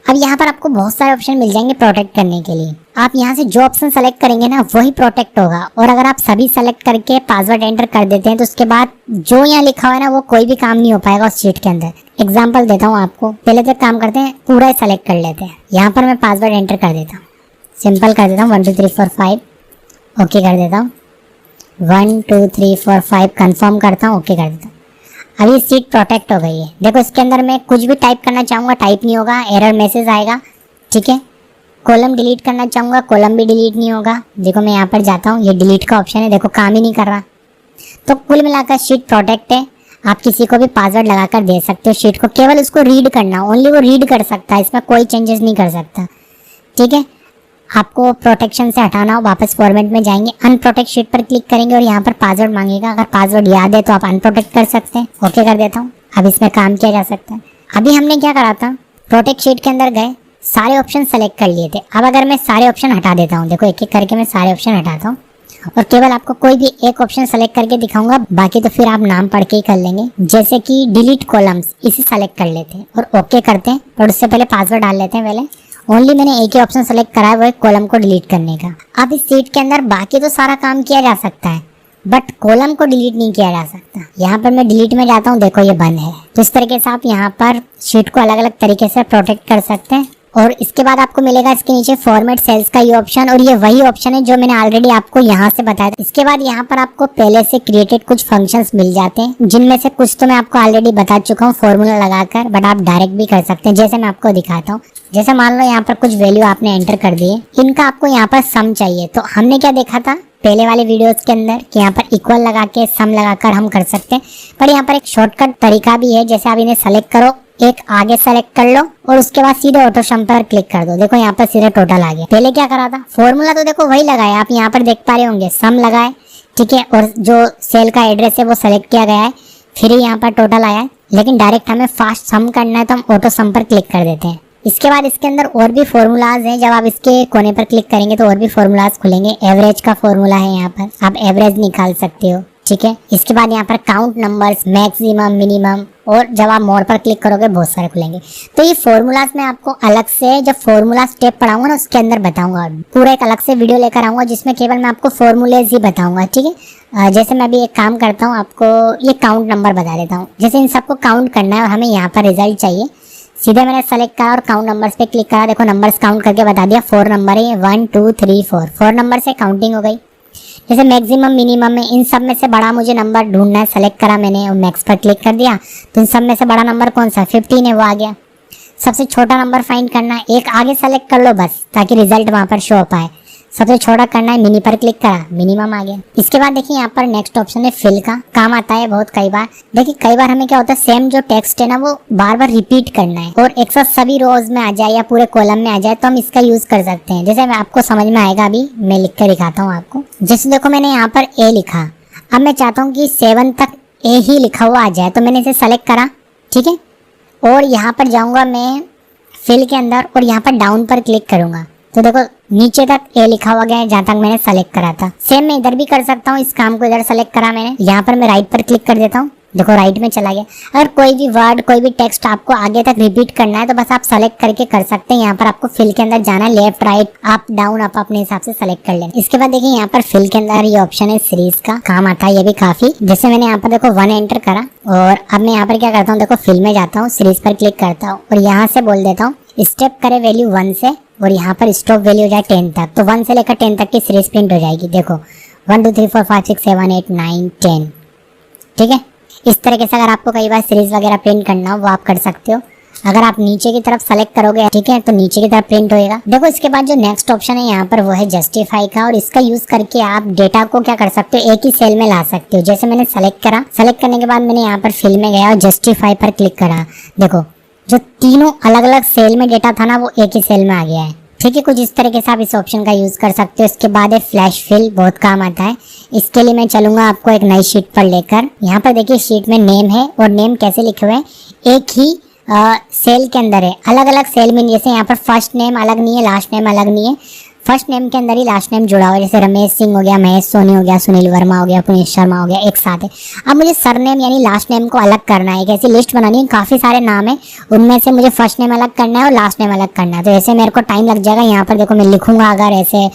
अब यहाँ पर आपको बहुत सारे ऑप्शन मिल जाएंगे प्रोटेक्ट करने के लिए। आप यहाँ से जो ऑप्शन सेलेक्ट करेंगे ना वही प्रोटेक्ट होगा। और अगर आप सभी सेलेक्ट करके पासवर्ड एंटर कर देते हैं तो उसके बाद जो यहाँ लिखा हुआ है ना वो कोई भी काम नहीं हो पाएगा उस शीट के अंदर। एग्जाम्पल देता हूँ आपको। पहले तो काम करते हैं, पूरा सेलेक्ट कर लेते हैं। यहाँ पर मैं पासवर्ड एंटर कर देता हूँ, सिंपल कर देता हूँ 1 2 3 4 5, ओके कर देता हूँ। 1 2 3 4 5 कंफर्म करता हूँ, ओके कर देता हूँ। अभी सीट प्रोटेक्ट हो गई है। देखो इसके अंदर मैं कुछ भी टाइप करना चाहूँगा टाइप नहीं होगा, एरर मैसेज आएगा। ठीक है, कॉलम डिलीट करना चाहूँगा कॉलम भी डिलीट नहीं होगा। देखो मैं यहाँ पर जाता हूँ, ये डिलीट का ऑप्शन है, देखो काम ही नहीं कर रहा। तो कुल मिलाकर शीट प्रोटेक्ट है। आप किसी को भी पासवर्ड लगाकर दे सकते हो शीट को, केवल उसको रीड करना, ओनली वो रीड कर सकता है, इसमें कोई चेंजेस नहीं कर सकता। ठीक है, आपको प्रोटेक्शन से हटाना हो वापस फॉर्मेट में जाएंगे, अनप्रोटेक्ट शीट पर क्लिक करेंगे और यहाँ पर पासवर्ड मांगेगा। अगर पासवर्ड याद है तो आप अनप्रोटेक्ट कर सकते हैं, ओके कर देता हूँ। अब इसमें काम किया जा सकता है। अभी हमने क्या करा था, प्रोटेक्ट शीट के अंदर गए, सारे ऑप्शन सेलेक्ट कर लिए थे। अब अगर मैं सारे ऑप्शन हटा देता हूँ, देखो एक एक करके मैं सारे ऑप्शन हटाता हूँ और केवल आपको कोई भी एक ऑप्शन सेलेक्ट करके दिखाऊंगा, बाकी तो फिर आप नाम पढ़ के ही कर लेंगे। जैसे कि डिलीट कॉलम्स, इसे सेलेक्ट कर लेते हैं और ओके करते हैं, पर उससे पहले पासवर्ड डाल लेते हैं। पहले ओनली मैंने एक ही ऑप्शन सेलेक्ट करा है, वो है कॉलम को डिलीट करने का। अब इस शीट के अंदर बाकी तो सारा काम किया जा सकता है बट कॉलम को डिलीट नहीं किया जा सकता। यहाँ पर मैं डिलीट में जाता हूँ, देखो ये बंद है। तो इस तरीके से आप यहाँ पर शीट को अलग अलग तरीके से प्रोटेक्ट कर सकते हैं। और इसके बाद आपको मिलेगा इसके नीचे फॉर्मेट सेल्स का ये ऑप्शन, और ये वही ऑप्शन है जो मैंने ऑलरेडी आपको यहाँ से बताया था। इसके बाद यहाँ पर आपको पहले से क्रिएटेड कुछ फंक्शंस मिल जाते हैं, जिनमें से कुछ तो मैं आपको ऑलरेडी बता चुका हूँ फॉर्मूला लगाकर, बट आप डायरेक्ट भी कर सकते हैं। जैसे मैं आपको दिखाता हूँ, जैसे मान लो यहाँ पर कुछ वैल्यू आपने एंटर कर दिए, इनका आपको यहाँ पर सम चाहिए। तो हमने क्या देखा था पहले वाले वीडियोस के अंदर कि यहाँ पर इक्वल लगा के सम लगाकर हम कर सकते हैं, पर यहाँ पर एक शॉर्टकट तरीका भी है। जैसे आप इन्हें सेलेक्ट करो, एक आगे सेलेक्ट कर लो और उसके बाद सीधे ऑटो सम पर क्लिक कर दो। देखो यहाँ पर सीधे टोटल आ गया। पहले क्या करा था, फॉर्मूला तो देखो वही लगाया, आप यहाँ पर देख पा रहे होंगे, सम लगाए, ठीक है, और जो सेल का एड्रेस है वो सेलेक्ट किया गया है, फिर ही यहाँ पर टोटल आया है। लेकिन डायरेक्ट हमें फास्ट सम करना है तो हम ऑटो सम पर क्लिक कर देते हैं। इसके बाद इसके अंदर और भी फॉर्मूलाज हैं, जब आप इसके कोने पर क्लिक करेंगे तो और भी फॉर्मूलाज खुलेंगे। एवरेज का फॉर्मूला है, यहाँ पर आप एवरेज निकाल सकते हो। ठीक है, इसके बाद यहाँ पर काउंट नंबर्स, मैक्सिमम, मिनिमम, और जब आप मोर पर क्लिक करोगे बहुत सारे खुलेंगे। तो ये फॉर्मूलाज मैं आपको अलग से जब फॉर्मूला स्टेप पढ़ाऊंगा ना उसके अंदर बताऊंगा, पूरा एक अलग से वीडियो लेकर आऊंगा जिसमें केवल मैं आपको फॉर्मूलेज ही बताऊंगा। ठीक है, जैसे मैं अभी एक काम करता हूँ, आपको ये काउंट नंबर बता देता हूँ। जैसे इन सबको काउंट करना है और हमें यहाँ पर रिजल्ट चाहिए, सीधे मैंने सेलेक्ट करा और काउंट नंबर्स पे क्लिक करा। देखो नंबर्स काउंट करके बता दिया, 4 नंबर है, 1 2 3 4, 4 नंबर से काउंटिंग हो गई। जैसे मैक्सिमम, मिनिमम में इन सब में से बड़ा मुझे नंबर ढूंढना है, सेलेक्ट करा मैंने और मैक्स पर क्लिक कर दिया, तो इन सब में से बड़ा नंबर कौन सा 15 है, वो आ गया। सबसे छोटा नंबर फाइंड करना है, एक आगे सेलेक्ट कर लो बस, ताकि रिजल्ट वहां पर शो हो पाए। सबसे छोटा करना है, मिनी पर क्लिक करा, मिनिमम आ गया। इसके बाद देखिए यहाँ पर नेक्स्ट ऑप्शन है फिल का, काम आता है बहुत कई बार। देखिए कई बार हमें क्या होता है, सेम जो टेक्स्ट है ना वो बार बार रिपीट करना है और एक साथ सभी रोज में आ जाए या पूरे कॉलम में आ जाए, तो हम इसका यूज कर सकते हैं। जैसे आपको समझ में आएगा, अभी मैं लिख कर दिखाता हूँ आपको। जैसे देखो मैंने यहाँ पर ए लिखा, अब मैं चाहता हूँ कि 7 तक ए ही लिखा हुआ आ जाए, तो मैंने इसे सेलेक्ट करा। ठीक है, और यहाँ पर जाऊंगा मैं फिल के अंदर और यहाँ पर डाउन पर क्लिक करूंगा, तो देखो नीचे तक ए लिखा हुआ गया है जहाँ तक मैंने सेलेक्ट करा था। सेम मैं इधर भी कर सकता हूँ, इस काम को इधर सेलेक्ट करा मैंने, यहाँ पर मैं राइट पर क्लिक कर देता हूँ देखो राइट में चला गया। अगर कोई भी वर्ड कोई भी टेक्स्ट आपको आगे तक रिपीट करना है तो बस आप सेलेक्ट करके कर सकते हैं। यहाँ पर आपको फिल के अंदर जाना है, लेफ्ट राइट अप डाउन आप अपने हिसाब से सेलेक्ट कर लेना। इसके बाद देखिए यहाँ पर फिल के अंदर ये ऑप्शन है सीरीज का, काम आता है ये भी काफी। जैसे मैंने यहाँ पर देखो 1 एंटर करा और अब मैं यहाँ पर क्या करता हूँ, देखो फिल में जाता हूँ, सीरीज पर क्लिक करता हूँ और यहाँ से बोल देता हूँ स्टेप करे वैल्यू 1 से और यहाँ पर स्टॉप वैल्यू हो जाए 10 तक। तो 1 से लेकर 10 तक की सीरीज प्रिंट हो जाएगी। देखो 1 2 3 4 5 6 7 8 9 10। ठीक है, इस तरीके से अगर आपको कई बार सीरीज वगैरह प्रिंट करना हो वो आप कर सकते हो। अगर आप नीचे की तरफ सेलेक्ट करोगे, ठीक है, तो नीचे की तरफ प्रिंट होएगा। देखो इसके बाद जो नेक्स्ट ऑप्शन है यहाँ पर वो है जस्टिफाई का, और इसका यूज करके आप डेटा को क्या कर सकते हो, एक ही सेल में ला सकते हो। जैसे मैंने सेलेक्ट करा, सेलेक्ट करने के बाद मैंने यहाँ पर फिल में गया और जस्टिफाई पर क्लिक करा। देखो जो तीनों अलग अलग सेल में डेटा था ना वो एक ही सेल में आ गया है। ठीक है, कुछ इस तरीके से आप इस ऑप्शन का यूज कर सकते हो। इसके बाद है फ्लैश फिल, बहुत काम आता है। इसके लिए मैं चलूंगा आपको एक नई शीट पर लेकर। यहाँ पर देखिए शीट में नेम है और नेम कैसे लिखे हुए हैं, एक ही सेल के अंदर है, अलग अलग सेल में। जैसे यहाँ पर फर्स्ट नेम अलग नहीं है, लास्ट नेम अलग नहीं है, फर्स्ट नेम के अंदर ही लास्ट नेम जुड़ा हुआ है। जैसे रमेश सिंह हो गया, महेश सोनी हो गया, सुनील वर्मा हो गया, पुनीत शर्मा हो गया, एक साथ है। अब मुझे सरनेम यानी लास्ट नेम को अलग करना है, एक ऐसी लिस्ट बनानी है, काफ़ी सारे नाम है, उनमें से मुझे फर्स्ट नेम अलग करना है और लास्ट नेम अलग करना है। तो ऐसे मेरे को टाइम लग जाएगा। यहाँ पर देखो मैं लिखूंगा अगर ऐसे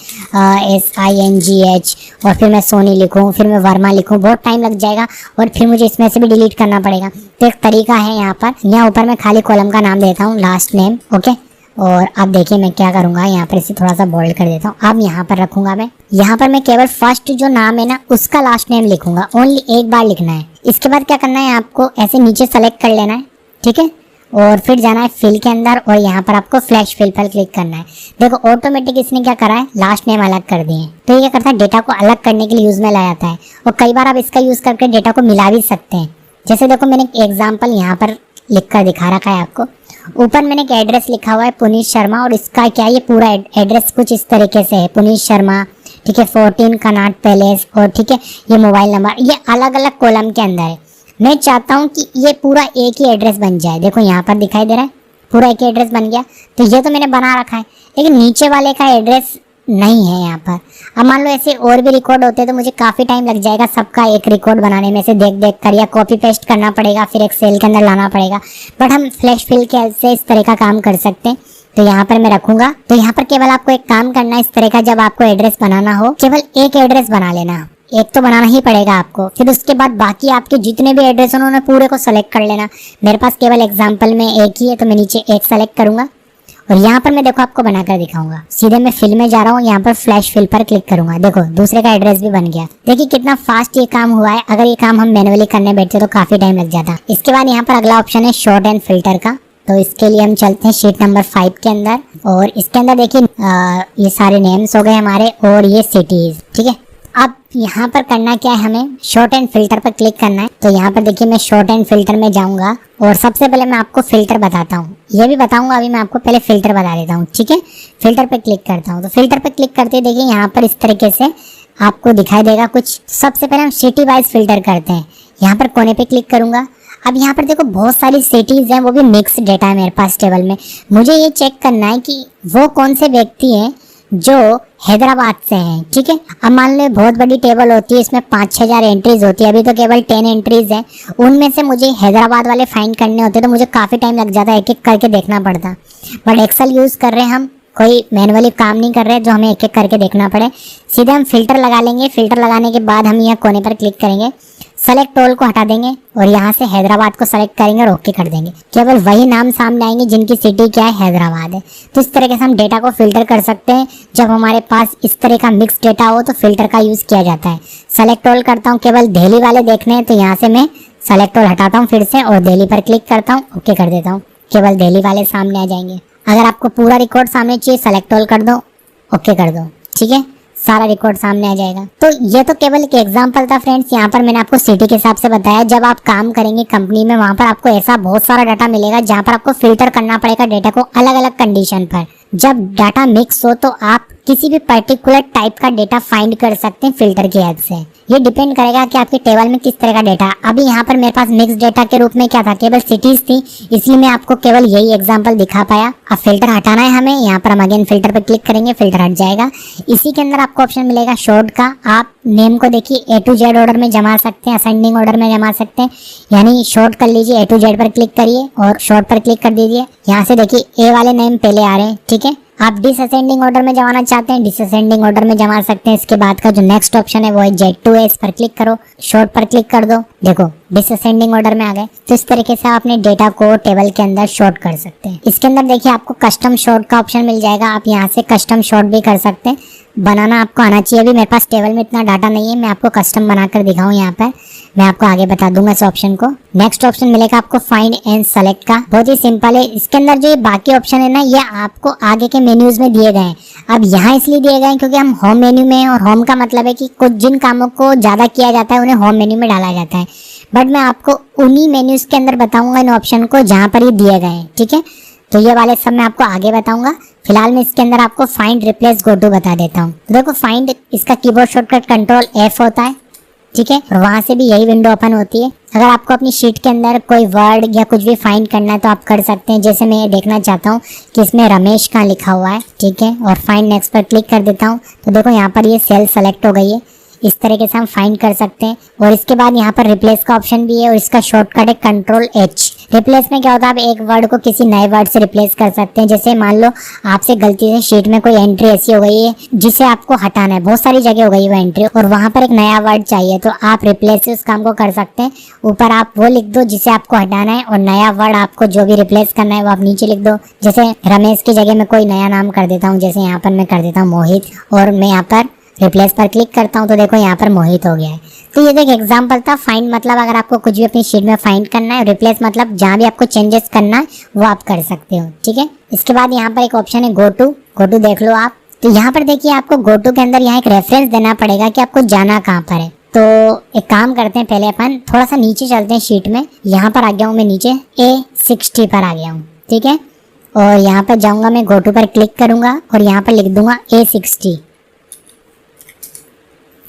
SINGH और फिर मैं सोनी लिखूँ, फिर मैं वर्मा लिखूँ, बहुत टाइम लग जाएगा और फिर मुझे इसमें से भी डिलीट करना पड़ेगा। तो एक तरीका है यहाँ पर, यहाँ ऊपर मैं खाली कॉलम का नाम देता हूँ लास्ट नेम, ओके। और अब देखिए मैं क्या करूंगा, यहाँ पर इसे थोड़ा सा बोल्ड कर देता हूँ। अब यहाँ पर रखूंगा मैं, यहाँ पर मैं केवल फर्स्ट जो नाम है ना उसका लास्ट नेम लिखूंगा, ओनली एक बार लिखना है। इसके बाद क्या करना है, आपको ऐसे नीचे सेलेक्ट कर लेना है, ठीक है, और फिर जाना है फिल के अंदर और यहाँ पर आपको फ्लैश फिल पर क्लिक करना है। देखो ऑटोमेटिक इसने क्या करा है, लास्ट नेम अलग कर दिए। तो ये क्या करता है, डेटा को अलग करने के लिए यूज में लाया जाता है और कई बार आप इसका यूज करके डेटा को मिला भी सकते हैं। जैसे देखो मैंने एक एग्जाम्पल यहाँ पर लिख कर दिखा रखा है आपको। ऊपर मैंने एक एड्रेस लिखा हुआ है पुनीत शर्मा, और इसका क्या ये पूरा एड्रेस कुछ इस तरीके से है, पुनीत शर्मा, ठीक है, 14 कनाट पैलेस, और ठीक है ये मोबाइल नंबर, ये अलग अलग कॉलम के अंदर है। मैं चाहता हूँ कि ये पूरा एक ही एड्रेस बन जाए। देखो यहाँ पर दिखाई दे रहा है पूरा एक ही एड्रेस बन गया। तो ये तो मैंने बना रखा है, लेकिन नीचे वाले का एड्रेस नहीं है यहाँ पर। अब मान लो ऐसे और भी रिकॉर्ड होते तो मुझे काफ़ी टाइम लग जाएगा सबका एक रिकॉर्ड बनाने में से, देख देख कर, या कॉपी पेस्ट करना पड़ेगा, फिर एक सेल के अंदर लाना पड़ेगा। बट हम फ्लैश फिल के हेल्प से इस तरह का काम कर सकते हैं। तो यहाँ पर मैं रखूंगा। तो यहाँ पर केवल आपको एक काम करना है, इस तरह का जब आपको एड्रेस बनाना हो केवल एक एड्रेस बना लेना, एक तो बनाना ही पड़ेगा आपको। फिर उसके बाद बाकी आपके जितने भी एड्रेस उन्होंने पूरे को सेलेक्ट कर लेना। मेरे पास केवल एग्जाम्पल में एक ही है तो मैं नीचे एक सेलेक्ट करूंगा और यहाँ पर मैं देखो आपको बनाकर दिखाऊंगा। सीधे मैं फिल में जा रहा हूँ, यहाँ पर फ्लैश फिल पर क्लिक करूंगा। देखो दूसरे का एड्रेस भी बन गया। देखिए कितना फास्ट ये काम हुआ है। अगर ये काम हम मैनुअली करने बैठते तो काफी टाइम लग जाता। इसके बाद यहाँ पर अगला ऑप्शन है शॉर्ट एंड फिल्टर का। तो इसके लिए हम चलते हैं शीट नंबर 5 के अंदर, और इसके अंदर देखिए ये सारे नेम्स हो गए हमारे और ये सिटीज, ठीक है। अब यहाँ पर करना क्या है, हमें शॉर्ट एंड फिल्टर पर क्लिक करना है। तो यहाँ पर देखिए मैं शॉर्ट एंड फिल्टर में जाऊंगा और सबसे पहले मैं आपको फिल्टर बताता हूँ, ये भी बताऊंगा अभी मैं आपको, पहले फिल्टर बता देता हूँ, ठीक है। फिल्टर पर क्लिक करता हूँ। तो फिल्टर पर क्लिक करते देखिए यहाँ पर इस तरीके से आपको दिखाई देगा कुछ। सबसे पहले हम सिटी वाइज फिल्टर करते हैं। यहाँ पर कोने पे क्लिक करूंगा। अब यहाँ पर देखो बहुत सारी सिटीज हैं, वो भी मिक्स डेटा है मेरे पास टेबल में। मुझे ये चेक करना है कि वो कौन से व्यक्ति हैं जो हैदराबाद से हैं, ठीक है। अब मान लो बहुत बड़ी टेबल होती है, इसमें 5-6 हजार एंट्रीज होती है, अभी तो केवल 10 एंट्रीज हैं। उनमें से मुझे हैदराबाद वाले फाइंड करने होते तो मुझे काफ़ी टाइम लग जाता है, एक एक करके देखना पड़ता। बट एक्सेल यूज़ कर रहे हैं हम, कोई मैनुअली काम नहीं कर रहे जो हमें एक एक करके देखना पड़े। सीधे हम फिल्टर लगा लेंगे। फिल्टर लगाने के बाद हम यहाँ कोने पर क्लिक करेंगे, सेलेक्ट ऑल को हटा देंगे और यहाँ से हैदराबाद को सेलेक्ट करेंगे और ओके कर देंगे। केवल वही नाम सामने आएंगे जिनकी सिटी क्या है, हैदराबाद है। तो इस तरीके से हम डेटा को फिल्टर कर सकते हैं। जब हमारे पास इस तरह का मिक्स डेटा हो तो फिल्टर का यूज़ किया जाता है। सेलेक्ट ऑल करता हूँ, केवल दिल्ली वाले देखने हैं तो यहाँ से मैं सेलेक्ट ऑल हटाता हूँ फिर से और दिल्ली पर क्लिक करता हूँ, ओके कर देता हूँ। केवल दिल्ली वाले सामने आ जाएंगे। अगर आपको पूरा रिकॉर्ड सामने चाहिए, सेलेक्ट ऑल कर दो, ओके कर दो, ठीक है, सारा रिकॉर्ड सामने आ जाएगा। तो ये तो केवल एक एग्जांपल था फ्रेंड्स। यहाँ पर मैंने आपको सिटी के हिसाब से बताया। जब आप काम करेंगे कंपनी में, वहाँ पर आपको ऐसा बहुत सारा डाटा मिलेगा जहाँ पर आपको फिल्टर करना पड़ेगा डेटा को अलग अलग कंडीशन पर। जब डाटा मिक्स हो तो आप किसी भी पर्टिकुलर टाइप का डेटा फाइंड कर सकते हैं फिल्टर की हेल्प से। ये डिपेंड करेगा कि आपके टेबल में किस तरह का डेटा है। अभी यहाँ पर मेरे पास मिक्स डेटा के रूप में क्या था, केवल सिटीज थी, इसलिए मैं आपको केवल यही एग्जांपल दिखा पाया। अब फिल्टर हटाना है हमें, यहाँ पर हम अगेन फिल्टर पर क्लिक करेंगे, फिल्टर हट जाएगा। इसी के अंदर आपको ऑप्शन मिलेगा शॉर्ट का। आप नेम को देखिए A to Z ऑर्डर में जमा सकते हैं, असेंडिंग ऑर्डर में जमा सकते हैं, यानी शॉर्ट कर लीजिए, A to Z पर क्लिक करिए और शॉर्ट पर क्लिक कर दीजिए। यहाँ से देखिए A वाले नेम पहले आ रहे हैं, ठीक है। आप डिसअसेंडिंग ऑर्डर में जमाना चाहते हैं, डिसअसेंडिंग ऑर्डर में जमा सकते हैं। इसके बाद का जो नेक्स्ट ऑप्शन है वो है Z2 है, इस पर क्लिक करो, शॉर्ट पर क्लिक कर दो, देखो डिसअसेंडिंग ऑर्डर में आ गए। तो इस तरीके से आप अपने डेटा को टेबल के अंदर शॉर्ट कर सकते हैं। इसके अंदर देखिए आपको कस्टम शॉर्ट का ऑप्शन मिल जाएगा, आप यहाँ से कस्टम शॉर्ट भी कर सकते हैं। बनाना आपको आना चाहिए। अभी मेरे पास टेबल में इतना डाटा नहीं है, मैं आपको कस्टम बनाकर दिखाऊं। यहाँ पर मैं आपको आगे बता दूंगा इस ऑप्शन को। नेक्स्ट ऑप्शन मिलेगा आपको फाइंड एंड सेलेक्ट का, बहुत ही सिंपल है। इसके अंदर जो ये बाकी ऑप्शन है ना, ये आपको आगे के मेन्यूज में दिए गए हैं। अब यहाँ इसलिए दिए गए हैं क्योंकि हम होम मेन्यू में हैं, और होम का मतलब है कि कुछ जिन कामों को ज्यादा किया जाता है उन्हें होम मेन्यू में डाला जाता है। बट मैं आपको उन्हीं मेन्यूज के अंदर बताऊंगा इन ऑप्शन को जहाँ पर ये दिए गए हैं, ठीक है। तो ये वाले सब मैं आपको आगे बताऊंगा। फिलहाल मैं इसके अंदर आपको फाइंड रिप्लेस गो टू बता देता हूँ। देखो फाइंड, इसका कीबोर्ड शॉर्टकट कंट्रोल F होता है, ठीक है, और वहां से भी यही विंडो ओपन होती है। अगर आपको अपनी शीट के अंदर कोई वर्ड या कुछ भी फाइंड करना है तो आप कर सकते हैं। जैसे मैं ये देखना चाहता हूँ कि इसमें रमेश का लिखा हुआ है, ठीक है, और फाइंड नेक्स्ट पर क्लिक कर देता हूँ। तो देखो यहाँ पर ये सेल सेलेक्ट हो गई है। इस तरीके से हम फाइंड कर सकते हैं। और इसके बाद यहाँ पर रिप्लेस का ऑप्शन भी है, और इसका शॉर्टकट है कंट्रोल H। रिप्लेस में क्या होता है, आप एक वर्ड को किसी नए वर्ड से रिप्लेस कर सकते हैं। जैसे मान लो आपसे गलती से शीट में कोई एंट्री ऐसी हो गई है जिसे आपको हटाना है, बहुत सारी जगह हो गई वो एंट्री, और वहां पर एक नया वर्ड चाहिए, तो आप रिप्लेस से उस काम को कर सकते हैं। ऊपर आप वो लिख दो जिसे आपको हटाना है, और नया वर्ड आपको जो भी रिप्लेस करना है वो आप नीचे लिख दो। जैसे रमेश की जगह मैं कोई नया नाम कर देता हूँ, जैसे यहाँ पर मैं कर देता हूँ मोहित, और मैं यहाँ पर रिप्लेस पर क्लिक करता हूँ तो देखो यहाँ पर मोहित हो गया है। तो ये एक एग्जांपल था। फाइंड मतलब अगर आपको कुछ भी अपनी शीट में फाइंड करना है, रिप्लेस मतलब जहाँ भी आपको चेंजेस करना है वो आप कर सकते हो, ठीक है। इसके बाद यहाँ पर एक ऑप्शन है गो टू देख लो आप। तो यहाँ पर देखिए आपको गो टू के अंदर यहाँ एक रेफरेंस देना पड़ेगा कि आपको जाना कहाँ पर है। तो एक काम करते हैं, पहले अपन थोड़ा सा नीचे चलते हैं शीट में। यहाँ पर आ गया हूँ मैं नीचे, A60 पर आ गया हूँ, ठीक है। और यहाँ पर जाऊँगा मैं, गो टू पर क्लिक करूँगा और यहाँ पर लिख दूंगा A60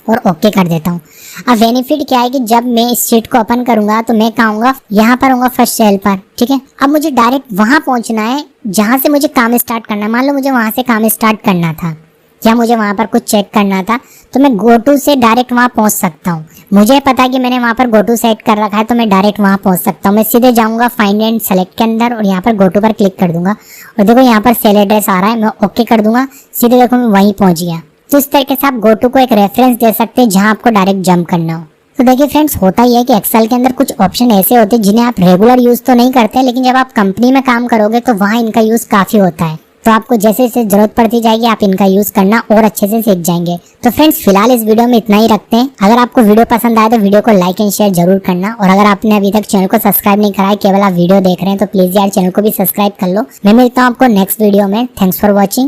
और ओके कर देता हूँ। अब बेनिफिट क्या है कि जब मैं इस शीट को ओपन करूंगा तो मैं कहूँगा यहाँ पर होऊंगा फर्स्ट सेल पर, ठीक है। अब मुझे डायरेक्ट वहां पहुंचना है जहां से मुझे काम स्टार्ट करना है। मान लो मुझे वहां से काम स्टार्ट करना था या मुझे वहां पर कुछ चेक करना था, तो मैं गो टू से डायरेक्ट वहां पहुंच सकता हूँ। मुझे पता है कि मैंने वहां पर गो टू सेट कर रखा है, तो मैं डायरेक्ट वहां पहुंच सकता हूँ। मैं सीधे जाऊंगा फाइंड एंड सेलेक्ट के अंदर और यहाँ पर गो टू पर क्लिक कर दूंगा, और देखो यहाँ पर सेल एड्रेस आ रहा है, मैं ओके कर दूंगा, सीधे देखो मैं वहीं पहुंच गया। तो इस तरीके से आप गो टू को एक रेफरेंस दे सकते हैं जहां आपको डायरेक्ट जंप करना हो। तो देखिए फ्रेंड्स, होता ही है कि एक्सेल के अंदर कुछ ऑप्शन ऐसे होते हैं जिन्हें आप रेगुलर यूज तो नहीं करते, लेकिन जब आप कंपनी में काम करोगे तो वहां इनका यूज काफी होता है। तो आपको जैसे जैसे जरूरत पड़ती जाएगी आप इनका यूज करना और अच्छे से सीख जाएंगे। तो फ्रेंड्स फिलहाल इस वीडियो में इतना ही रखते हैं। अगर आपको वीडियो पसंद आए तो वीडियो को लाइक एंड शेयर जरूर करना, और अगर आपने अभी तक चैनल को सब्सक्राइब नहीं करा है, केवल आप वीडियो देख रहे हैं, तो प्लीज यार चैनल को भी सब्सक्राइब कर लो। मैं मिलता हूँ आपको नेक्स्ट वीडियो में। Thanks for watching.